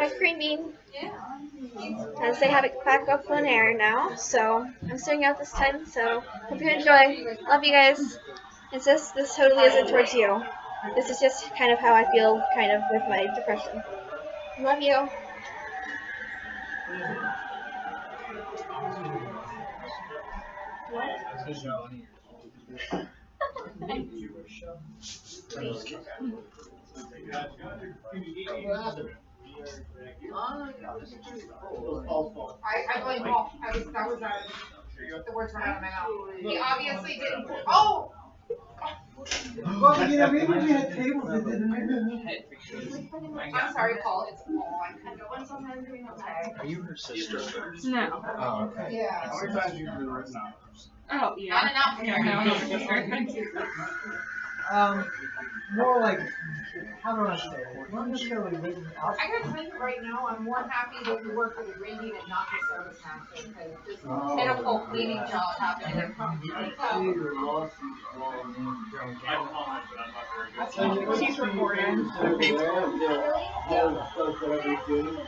That's green bean. As they have it back up on air now, so I'm starting out this time. So hope you enjoy. Love you guys. This totally isn't towards you. This is just kind of how I feel, kind of with my depression. Love you. I blame Paul. That was the words were out of my mouth. He obviously didn't. Oh! Well, you know, maybe we had tables that didn't. I'm sorry, Paul. It's Paul. I kind of went sometimes doing okay. Are you her sister? No. Oh, okay. Yeah. How many times have you been written out? Oh, yeah. Not enough. More like, how do I say it? Not necessarily written out. I gotta tell you right now, I'm more happy that we work for the green bean and not the service master because this pitiful cleaning job happened in She's recording.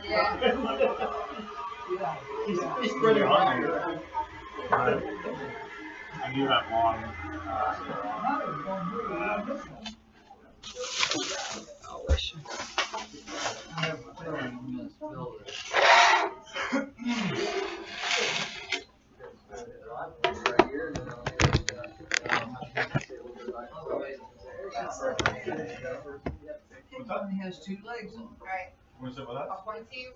Yeah. He's spreading around. I do have long. It only has two legs on Right. What's up with that? Once you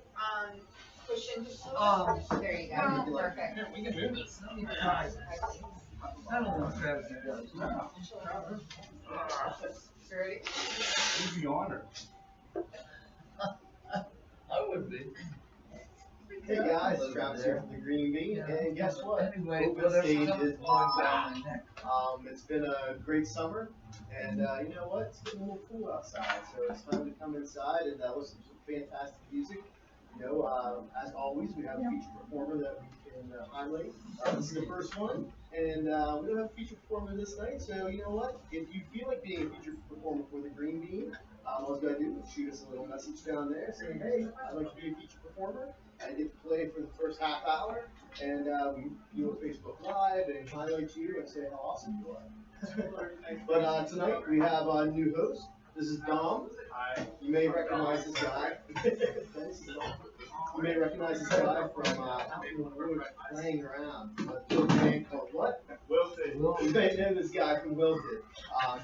push into the there you go. Perfect. We can move this. I don't know what gravity does. Ready? Easy on her. I would be. Hey guys, Travis here from the Green Bean, and guess what? Anyway, Open Stage is back. It's been a great summer, and you know what? It's getting a little cool outside, so it's time to come inside and listen to some fantastic music. You know, as always, we have a featured performer that we can highlight. This is the first one, and we don't have a featured performer this night, so you know what? If you feel like being a featured performer for the Green Bean, all you gotta do is shoot us a little message down there saying, hey, I'd like to be a featured performer. I get to play for the first half hour, and we do a Facebook Live and highlight you and say how awesome you are. But tonight we have a new host. This is Dom. You may recognize this guy. You may recognize this guy from playing around. A band called what? Wilson. You may know this guy from Wilton.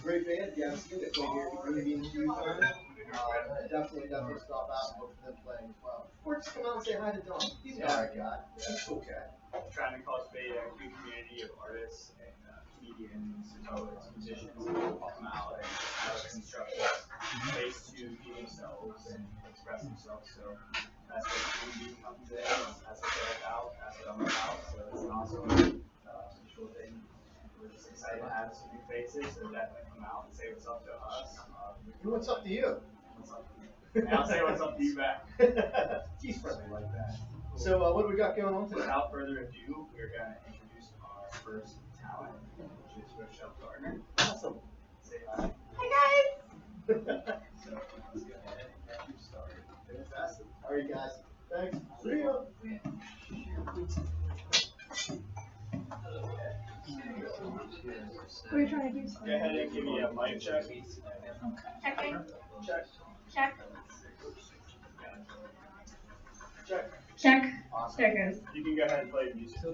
Great band. If you haven't seen it, play here at the Green Bean a few times. Definitely stop out and look for them playing as well. Or just come out and say hi to Dom. He's an alright guy. He's cool cat. Trying to cultivate a good community of artists and comedians, poets, musicians, all them out and have a constructive place to be themselves and express themselves. So that's what Green Bean comes in. That's what they're about. That's what I'm about. So it's an awesome cool thing. We're just excited to have some new faces. So definitely come out and say what's up to us. What's up to you? What's up to you? And I'll say what's up to you back. He's friendly like that. Cool. So what do we got going on today? Without further ado, we're going to introduce our first talent, which is Rochelle Gardner. Awesome. Say hi. Hi guys. So let's go ahead and get you started. Fantastic. All right, guys. Thanks. See ya. What are you trying to do? Go ahead and give me a mic check. Checking. Check. Check. Check. Check. Awesome. There it goes. You can go ahead and play music too.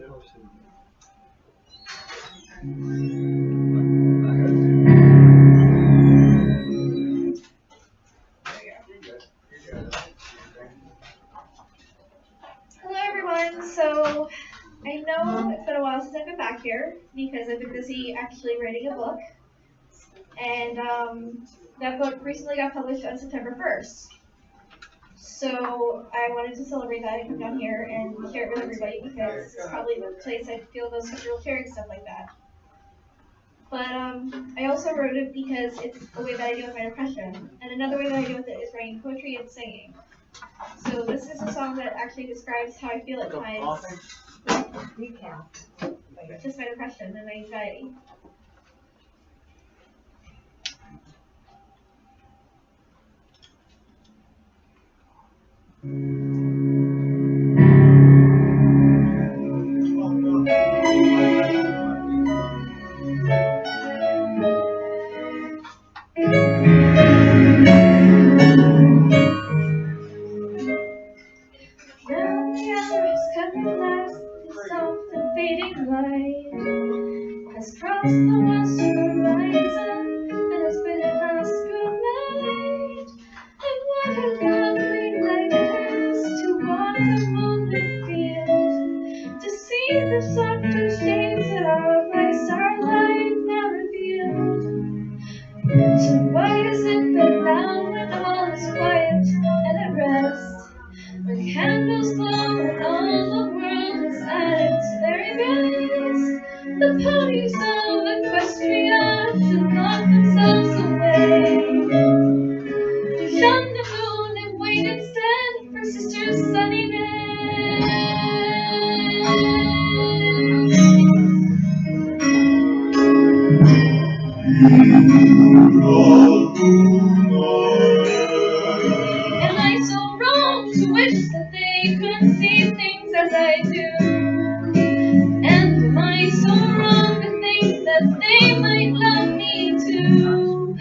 Hello everyone. So I know it's been a while since I've been back here because I've been busy actually writing a book, and that book recently got published on September 1st. So I wanted to celebrate that and come down here and share it with everybody because it's probably the place I feel most comfortable sharing stuff like that. But I also wrote it because it's a way that I deal with my depression, and another way that I deal with it is writing poetry and singing. So this is a song that actually describes how I feel at times. Just my depression and my anxiety. Now the hours come at last, the soft and fading light has crossed the western horizon and has been a last good night. And what a lovely night it is to walk a moonlit field, to see the softer shades that our starlight now revealed. So why is it that now when all is quiet and at rest, the candles glow and all the world is at its very best, the ponies of Equestria should lock themselves away to shun the moon and wait instead for Sister Sunniness. Am I so wrong to wish that they could see things as I do? And am I so wrong to think that they might love me too?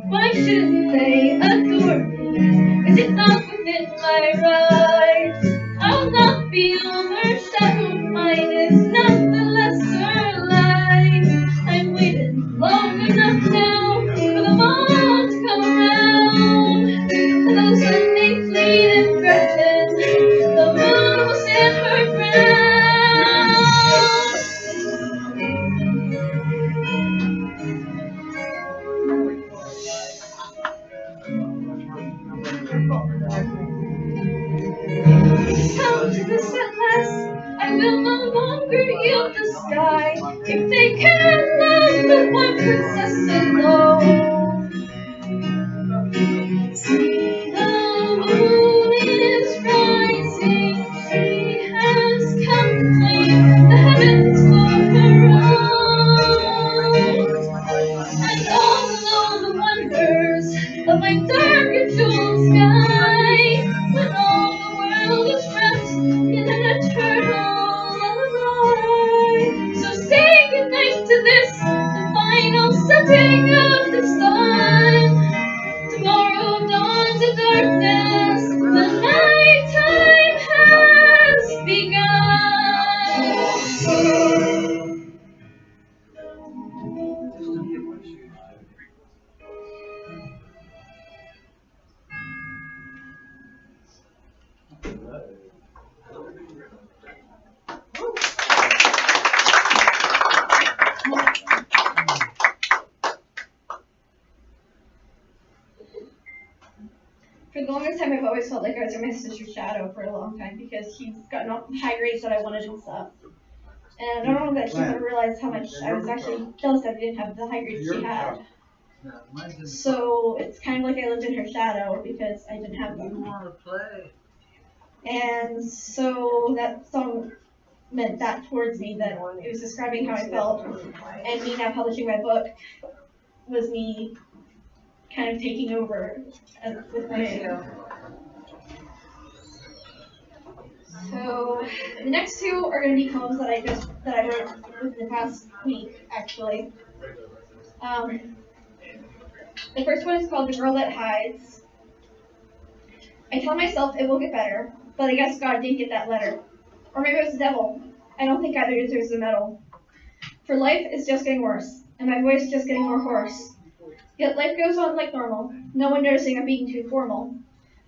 Why shouldn't they adore me? Is it not within my rights? I'll not be overshadowed, mine is not the lesser light. I've waited long enough now for them all to come around. And those when they flee and threaten, the moon will stand her ground. Come to this at last, I will no longer yield the sky. If they cannot love but one princess alone. See, the moon is rising, she has come to claim the heavens for her own. And all alone the wonders of my dark and jeweled sky, when all the world is wrapped in an eternal lullaby. So say goodnight to this, the final setting of the sun. Tomorrow dawns in darkness, the night time has begun. For the longest time, I've always felt like I was in my sister's shadow for a long time because she's gotten all the high grades that I wanted and stuff. And I don't know that she ever realized how much I was actually jealous that I didn't have the high grades she had. So it's kind of like I lived in her shadow because I didn't have them. And so that song meant that towards me, that it was describing how I felt. And me now publishing my book was me kind of taking over with my. So the next two are going to be poems that I wrote within the past week, actually. The first one is called The Girl That Hides. I tell myself it will get better, but I guess God didn't get that letter. Or maybe it was the devil. I don't think either deserves the medal. For life is just getting worse, and my voice just getting more hoarse. Yet life goes on like normal, no one noticing I'm being too formal.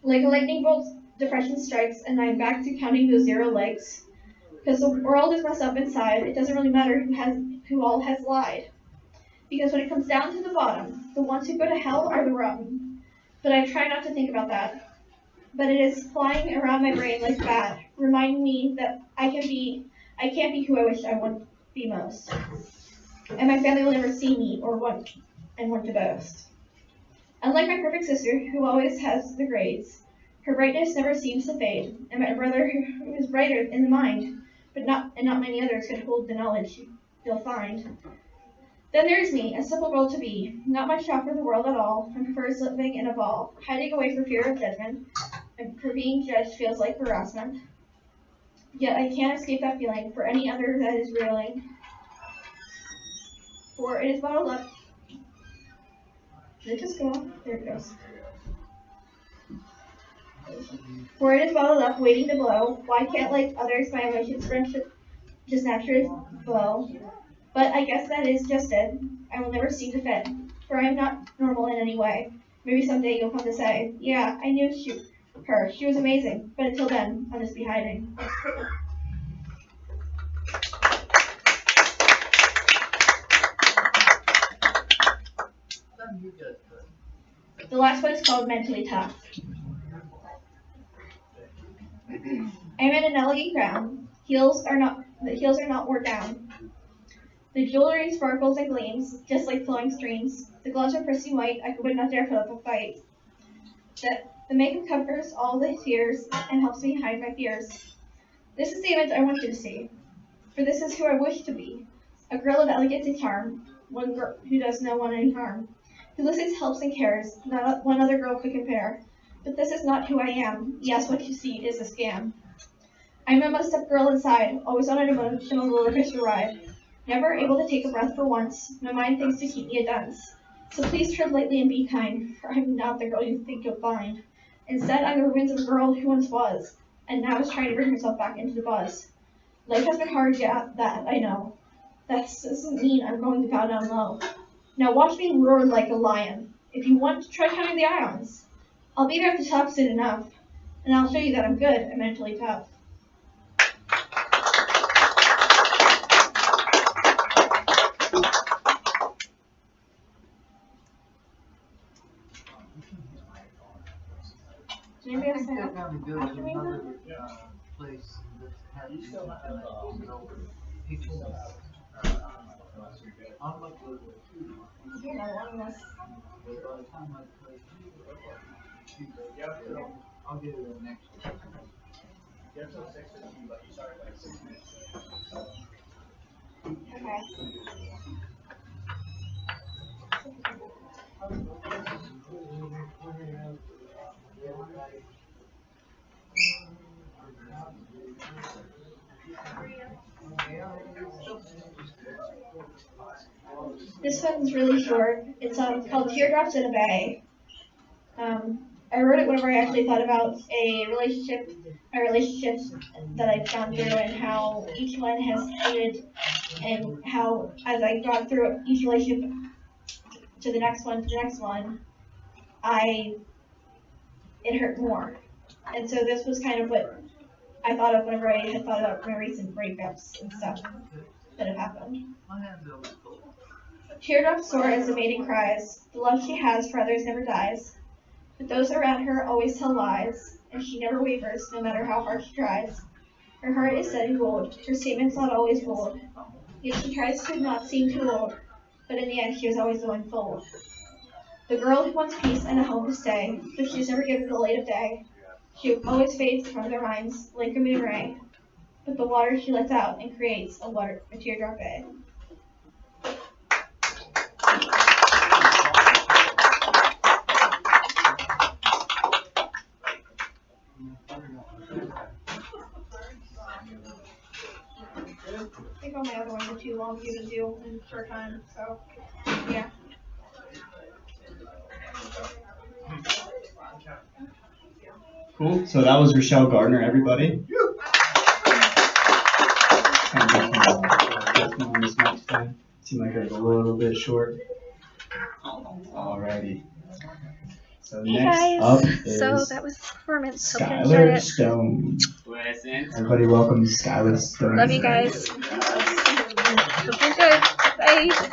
Like a lightning bolt, depression strikes, and I'm back to counting those 0 legs. Because the world is messed up inside, it doesn't really matter who all has lied. Because when it comes down to the bottom, the ones who go to hell are the rotten. But I try not to think about that. But it is flying around my brain like bat, reminding me that I can't be who I wish I would be most. And my family will never see me or want to boast. Unlike my perfect sister, who always has the grades, her brightness never seems to fade, and my brother, who is brighter in the mind, but not many others could hold the knowledge you'll find. Then there's me, a simple girl to be, not much shop for the world at all, and prefers living in a ball, hiding away for fear of judgment, and for being judged feels like harassment. Yet I can't escape that feeling for any other that is reeling. For it is bottled up. Did it just go on? There it goes. For it is bottled up, waiting to blow. Why can't, like others, my emotions, friendship just naturally flow? But I guess that is just it. I will never seem to fit, for I am not normal in any way. Maybe someday you'll come to say, yeah, I knew her. She was amazing. But until then, I'll just be hiding. The last one is called Mentally Tough. I'm in an elegant gown. The heels are not worn down. The jewelry sparkles and gleams, just like flowing streams. The gloves are pristine white. I would not dare put up a fight. The makeup covers all the tears and helps me hide my fears. This is the image I want you to see, for this is who I wish to be. A girl of elegance and charm, one girl who does no one any harm, who listens, helps, and cares. Not one other girl could compare. But this is not who I am. Yes, what you see is a scam. I'm a messed-up girl inside, always on an emotional roller coaster ride. Never able to take a breath for once. My mind thinks to keep me a dunce. So please tread lightly and be kind, for I'm not the girl you think you'll find. Instead, I'm the remains of a girl who once was, and now is trying to bring herself back into the buzz. Life has been hard, yeah, that I know. That doesn't mean I'm going to bow down low. Now watch me roar like a lion. If you want to try counting the ions, I'll be there at the top soon enough, and I'll show you that I'm good and mentally tough. Did anybody else say that? After me? Place that's had I'll get it next week. You have till 6:15, but you start like 6 minutes. Okay. This one's really short. It's called Teardrops in a Bay. I wrote it whenever I actually thought about my relationships that I've gone through and how each one has ended, and how as I got through each relationship to the next one, it hurt more. And so this was kind of what I thought of whenever I had thought about my recent breakups and stuff that have happened. Teardrops soar as the maiden cries. The love she has for others never dies. But those around her always tell lies, and she never wavers, no matter how hard she tries. Her heart is set in gold, her statement's not always bold. Yet she tries to not seem too old, but in the end she is always the one fold. The girl who wants peace and a home to stay, but she's never given the light of day. She always fades from their minds like a moon ray, but the water she lets out and creates a teardrop bay. I think all my other ones are too long for you to do in a short time, so yeah. Cool. So that was Rochelle Gardner, everybody. On this next time. Seemed like it was a little bit short. Alrighty. So Hey next guys. up is So that was the performance. Hope you enjoyed Skylar it. Stone. Everybody welcome Skylar Stone. Love you guys. Hope you enjoyed. Bye.